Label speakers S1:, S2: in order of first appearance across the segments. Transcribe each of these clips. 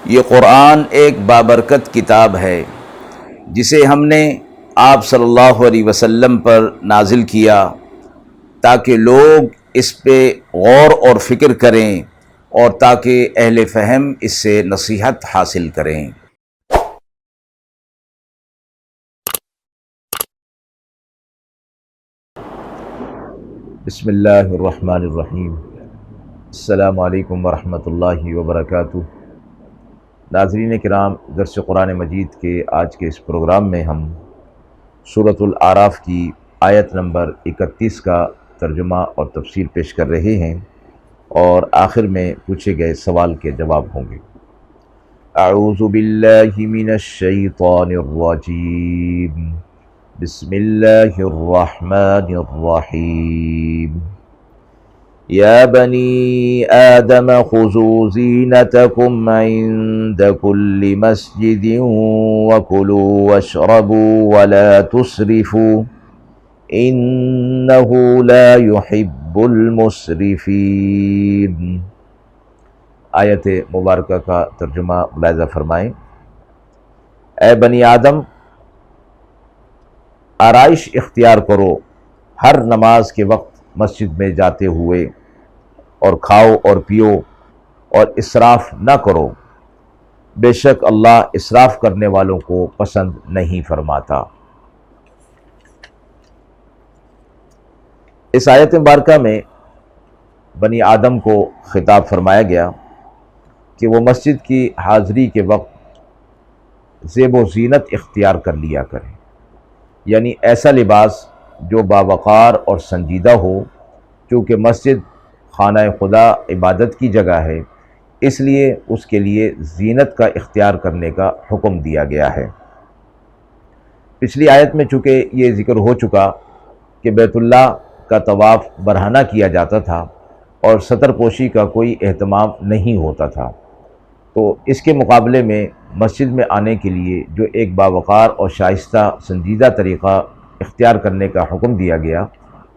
S1: یہ قرآن ایک بابرکت کتاب ہے جسے ہم نے آپ صلی اللہ علیہ وسلم پر نازل کیا تاکہ لوگ اس پہ غور اور فکر کریں اور تاکہ اہل فہم اس سے نصیحت حاصل کریں۔ بسم اللہ الرحمن الرحیم۔ السلام علیکم ورحمۃ اللہ وبرکاتہ۔ ناظرین کرام، درس قرآن مجید کے آج کے اس پروگرام میں ہم سورۃ الاعراف کی آیت نمبر 31 کا ترجمہ اور تفسیر پیش کر رہے ہیں اور آخر میں پوچھے گئے سوال کے جواب ہوں گے۔ اعوذ باللہ من الشیطان الرجیم، بسم اللہ الرحمن الرحیم۔ یا بنی آدم خذوا زینتکم عند کل مسجد وکلوا واشربوا ولا تسرفوا انہ لا یحب المسرفین۔ آیت مبارکہ کا ترجمہ ملاحظہ فرمائیں۔ اے بنی آدم، آرائش اختیار کرو ہر نماز کے وقت مسجد میں جاتے ہوئے، اور کھاؤ اور پیو اور اسراف نہ کرو، بے شک اللہ اسراف کرنے والوں کو پسند نہیں فرماتا۔ اس آیت مبارکہ میں بنی آدم کو خطاب فرمایا گیا کہ وہ مسجد کی حاضری کے وقت زیب و زینت اختیار کر لیا کریں، یعنی ایسا لباس جو باوقار اور سنجیدہ ہو، چونکہ مسجد خانہ خدا عبادت کی جگہ ہے، اس لیے اس کے لیے زینت کا اختیار کرنے کا حکم دیا گیا ہے۔ پچھلی آیت میں چونکہ یہ ذکر ہو چکا کہ بیت اللہ کا طواف برہنہ کیا جاتا تھا اور ستر پوشی کا کوئی اہتمام نہیں ہوتا تھا، تو اس کے مقابلے میں مسجد میں آنے کے لیے جو ایک باوقار اور شائستہ سنجیدہ طریقہ اختیار کرنے کا حکم دیا گیا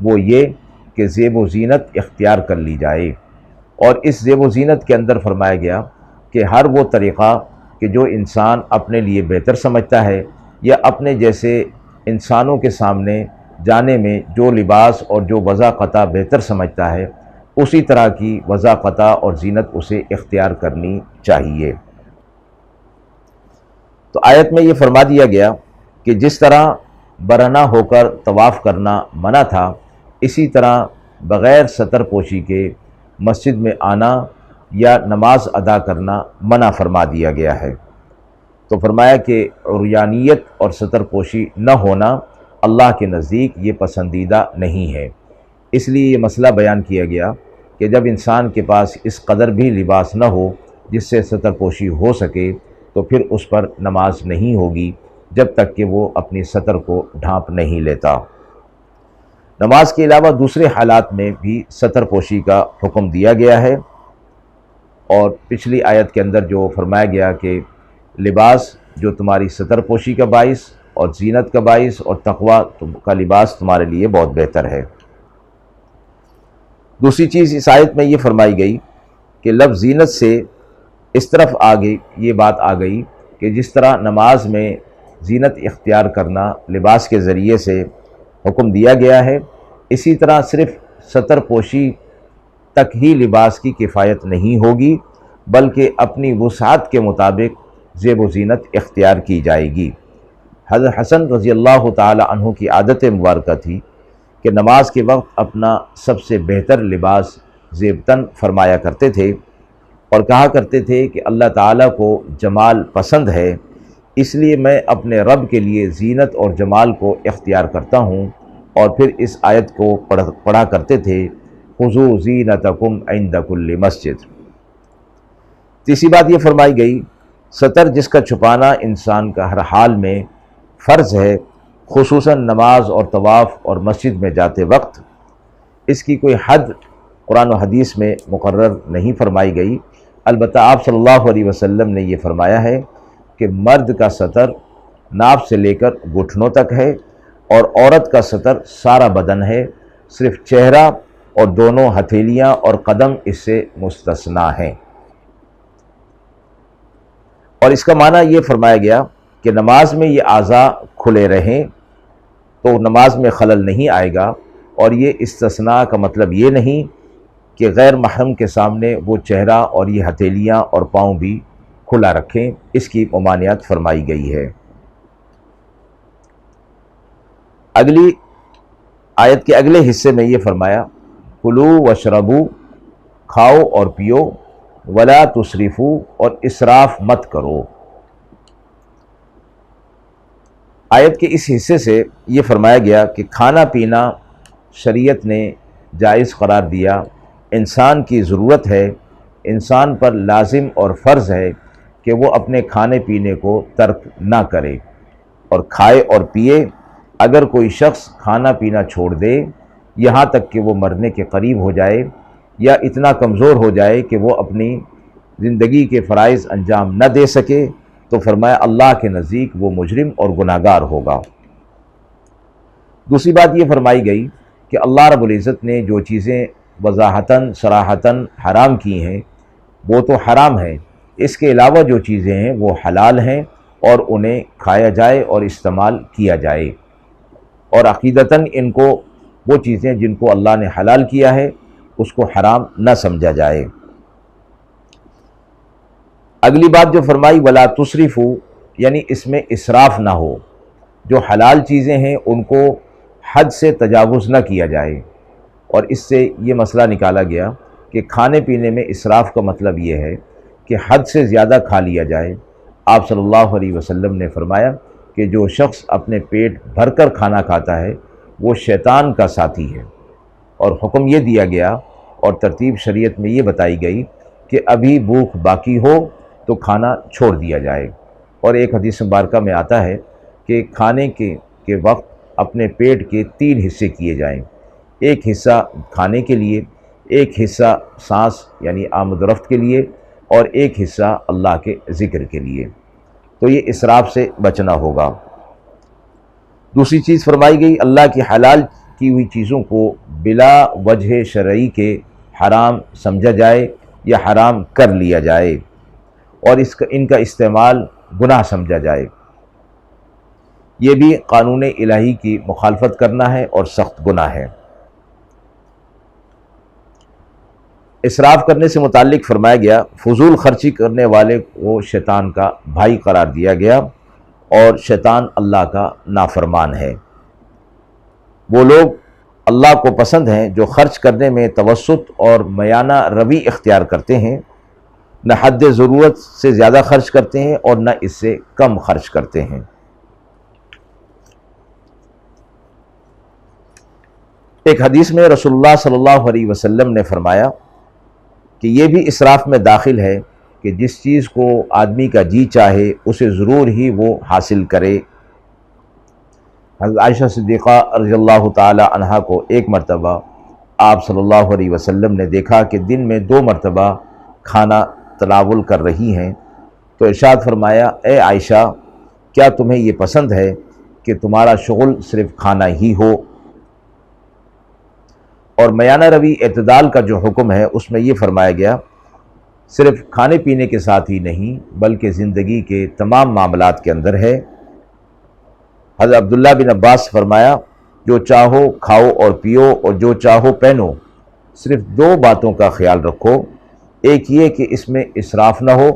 S1: وہ یہ کہ زیب و زینت اختیار کر لی جائے، اور اس زیب و زینت کے اندر فرمایا گیا کہ ہر وہ طریقہ کہ جو انسان اپنے لیے بہتر سمجھتا ہے یا اپنے جیسے انسانوں کے سامنے جانے میں جو لباس اور جو وضاقطہ بہتر سمجھتا ہے، اسی طرح کی وضاقطہ اور زینت اسے اختیار کرنی چاہیے۔ تو آیت میں یہ فرما دیا گیا کہ جس طرح برہنہ ہو کر طواف کرنا منع تھا، اسی طرح بغیر ستر پوشی کے مسجد میں آنا یا نماز ادا کرنا منع فرما دیا گیا ہے۔ تو فرمایا کہ عریانیت اور ستر پوشی نہ ہونا اللہ کے نزدیک یہ پسندیدہ نہیں ہے۔ اس لیے یہ مسئلہ بیان کیا گیا کہ جب انسان کے پاس اس قدر بھی لباس نہ ہو جس سے ستر پوشی ہو سکے تو پھر اس پر نماز نہیں ہوگی جب تک کہ وہ اپنی ستر کو ڈھانپ نہیں لیتا۔ نماز کے علاوہ دوسرے حالات میں بھی ستر پوشی کا حکم دیا گیا ہے، اور پچھلی آیت کے اندر جو فرمایا گیا کہ لباس جو تمہاری ستر پوشی کا باعث اور زینت کا باعث اور تقوی کا لباس تمہارے لیے بہت بہتر ہے۔ دوسری چیز اس آیت میں یہ فرمائی گئی کہ لفظ زینت سے اس طرف آگے یہ بات آ گئی کہ جس طرح نماز میں زینت اختیار کرنا لباس کے ذریعے سے حکم دیا گیا ہے، اسی طرح صرف ستر پوشی تک ہی لباس کی کفایت نہیں ہوگی، بلکہ اپنی وسعت کے مطابق زیب و زینت اختیار کی جائے گی۔ حضرت حسن رضی اللہ تعالی عنہ کی عادت مبارکہ تھی کہ نماز کے وقت اپنا سب سے بہتر لباس زیبتن فرمایا کرتے تھے اور کہا کرتے تھے کہ اللہ تعالیٰ کو جمال پسند ہے، اس لیے میں اپنے رب کے لیے زینت اور جمال کو اختیار کرتا ہوں، اور پھر اس آیت کو پڑھا کرتے تھے خذوا زینتکم عند کل مسجد۔ تیسری بات یہ فرمائی گئی، ستر جس کا چھپانا انسان کا ہر حال میں فرض ہے، خصوصاً نماز اور طواف اور مسجد میں جاتے وقت، اس کی کوئی حد قرآن و حدیث میں مقرر نہیں فرمائی گئی، البتہ آپ صلی اللہ علیہ وسلم نے یہ فرمایا ہے کہ مرد کا ستر ناف سے لے کر گھٹنوں تک ہے، اور عورت کا ستر سارا بدن ہے، صرف چہرہ اور دونوں ہتھیلیاں اور قدم اس سے مستثنیٰ ہیں۔ اور اس کا معنی یہ فرمایا گیا کہ نماز میں یہ اعضاء کھلے رہیں تو نماز میں خلل نہیں آئے گا، اور یہ استثناء کا مطلب یہ نہیں کہ غیر محرم کے سامنے وہ چہرہ اور یہ ہتھیلیاں اور پاؤں بھی کھلا رکھیں، اس کی ممانعت فرمائی گئی ہے۔ اگلی آیت کے اگلے حصے میں یہ فرمایا کلو واشربو، کھاؤ اور پیو، ولا تسرفو، اور اسراف مت کرو۔ آیت کے اس حصے سے یہ فرمایا گیا کہ کھانا پینا شریعت نے جائز قرار دیا، انسان کی ضرورت ہے، انسان پر لازم اور فرض ہے کہ وہ اپنے کھانے پینے کو ترک نہ کرے اور کھائے اور پیے۔ اگر کوئی شخص کھانا پینا چھوڑ دے یہاں تک کہ وہ مرنے کے قریب ہو جائے یا اتنا کمزور ہو جائے کہ وہ اپنی زندگی کے فرائض انجام نہ دے سکے تو فرمایا اللہ کے نزدیک وہ مجرم اور گناہگار ہوگا۔ دوسری بات یہ فرمائی گئی کہ اللہ رب العزت نے جو چیزیں وضاحتاً صراحتاً حرام کی ہیں وہ تو حرام ہیں، اس کے علاوہ جو چیزیں ہیں وہ حلال ہیں اور انہیں کھایا جائے اور استعمال کیا جائے، اور عقیدتاً ان کو وہ چیزیں جن کو اللہ نے حلال کیا ہے اس کو حرام نہ سمجھا جائے۔ اگلی بات جو فرمائی ولا تسرفو، یعنی اس میں اسراف نہ ہو، جو حلال چیزیں ہیں ان کو حد سے تجاوز نہ کیا جائے، اور اس سے یہ مسئلہ نکالا گیا کہ کھانے پینے میں اسراف کا مطلب یہ ہے کہ حد سے زیادہ کھا لیا جائے۔ آپ صلی اللہ علیہ وسلم نے فرمایا کہ جو شخص اپنے پیٹ بھر کر کھانا کھاتا ہے وہ شیطان کا ساتھی ہے، اور حکم یہ دیا گیا اور ترتیب شریعت میں یہ بتائی گئی کہ ابھی بھوک باقی ہو تو کھانا چھوڑ دیا جائے۔ اور ایک حدیث مبارکہ میں آتا ہے کہ کھانے کے وقت اپنے پیٹ کے 3 حصے کیے جائیں، ایک حصہ کھانے کے لیے، ایک حصہ سانس یعنی آمد و رفت کے لیے، اور ایک حصہ اللہ کے ذکر کے لیے، تو یہ اسراف سے بچنا ہوگا۔ دوسری چیز فرمائی گئی اللہ کی حلال کی ہوئی چیزوں کو بلا وجہ شرعی کے حرام سمجھا جائے یا حرام کر لیا جائے، اور ان کا استعمال گناہ سمجھا جائے، یہ بھی قانون الہی کی مخالفت کرنا ہے اور سخت گناہ ہے۔ اسراف کرنے سے متعلق فرمایا گیا فضول خرچی کرنے والے کو شیطان کا بھائی قرار دیا گیا، اور شیطان اللہ کا نافرمان ہے۔ وہ لوگ اللہ کو پسند ہیں جو خرچ کرنے میں توسط اور میانہ روی اختیار کرتے ہیں، نہ حد ضرورت سے زیادہ خرچ کرتے ہیں اور نہ اس سے کم خرچ کرتے ہیں۔ ایک حدیث میں رسول اللہ صلی اللہ علیہ وسلم نے فرمایا کہ یہ بھی اسراف میں داخل ہے کہ جس چیز کو آدمی کا جی چاہے اسے ضرور ہی وہ حاصل کرے۔ حضرت عائشہ صدیقہ رضی اللہ تعالی عنہا کو ایک مرتبہ آپ صلی اللہ علیہ وسلم نے دیکھا کہ دن میں 2 مرتبہ کھانا تناول کر رہی ہیں، تو ارشاد فرمایا اے عائشہ، کیا تمہیں یہ پسند ہے کہ تمہارا شغل صرف کھانا ہی ہو؟ اور میانہ روی اعتدال کا جو حکم ہے اس میں یہ فرمایا گیا صرف کھانے پینے کے ساتھ ہی نہیں بلکہ زندگی کے تمام معاملات کے اندر ہے۔ حضرت عبداللہ بن عباس فرمایا جو چاہو کھاؤ اور پیو اور جو چاہو پہنو، صرف 2 باتوں کا خیال رکھو، ایک یہ کہ اس میں اسراف نہ ہو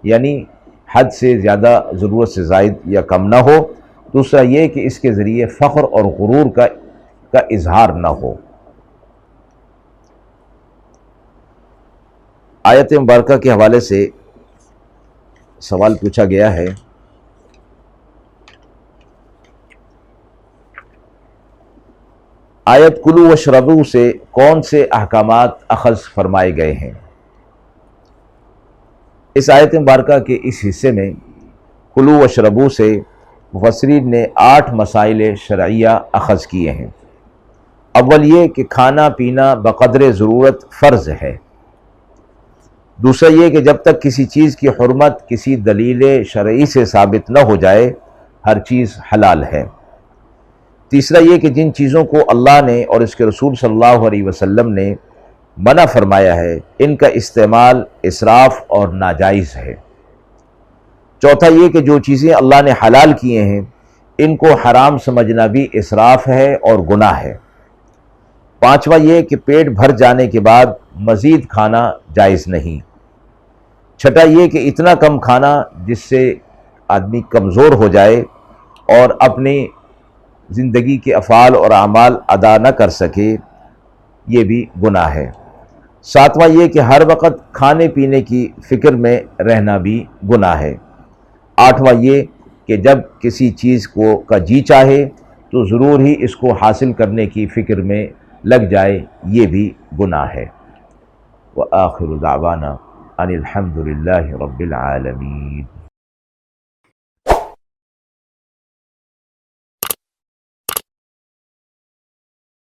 S1: یعنی حد سے زیادہ ضرورت سے زائد یا کم نہ ہو، دوسرا یہ کہ اس کے ذریعے فخر اور غرور کا اظہار نہ ہو۔ آیت مبارکہ کے حوالے سے سوال پوچھا گیا ہے، آیت کلو واشربو سے کون سے احکامات اخذ فرمائے گئے ہیں؟ اس آیت مبارکہ کے اس حصے میں کلو واشربو سے مفسرین نے 8 مسائل شرعیہ اخذ کیے ہیں۔ اول یہ کہ کھانا پینا بقدر ضرورت فرض ہے۔ دوسرا یہ کہ جب تک کسی چیز کی حرمت کسی دلیل شرعی سے ثابت نہ ہو جائے ہر چیز حلال ہے۔ تیسرا یہ کہ جن چیزوں کو اللہ نے اور اس کے رسول صلی اللہ علیہ وسلم نے منع فرمایا ہے ان کا استعمال اسراف اور ناجائز ہے۔ چوتھا یہ کہ جو چیزیں اللہ نے حلال کیے ہیں ان کو حرام سمجھنا بھی اسراف ہے اور گناہ ہے۔ پانچواں یہ کہ پیٹ بھر جانے کے بعد مزید کھانا جائز نہیں۔ چھٹا یہ کہ اتنا کم کھانا جس سے آدمی کمزور ہو جائے اور اپنی زندگی کے افعال اور اعمال ادا نہ کر سکے، یہ بھی گناہ ہے۔ ساتواں یہ کہ ہر وقت کھانے پینے کی فکر میں رہنا بھی گناہ ہے۔ آٹھواں یہ کہ جب کسی چیز کا جی چاہے تو ضرور ہی اس کو حاصل کرنے کی فکر میں لگ جائے، یہ بھی گناہ ہے۔ وآخر دعوانا ان الحمد للہ رب العالمین۔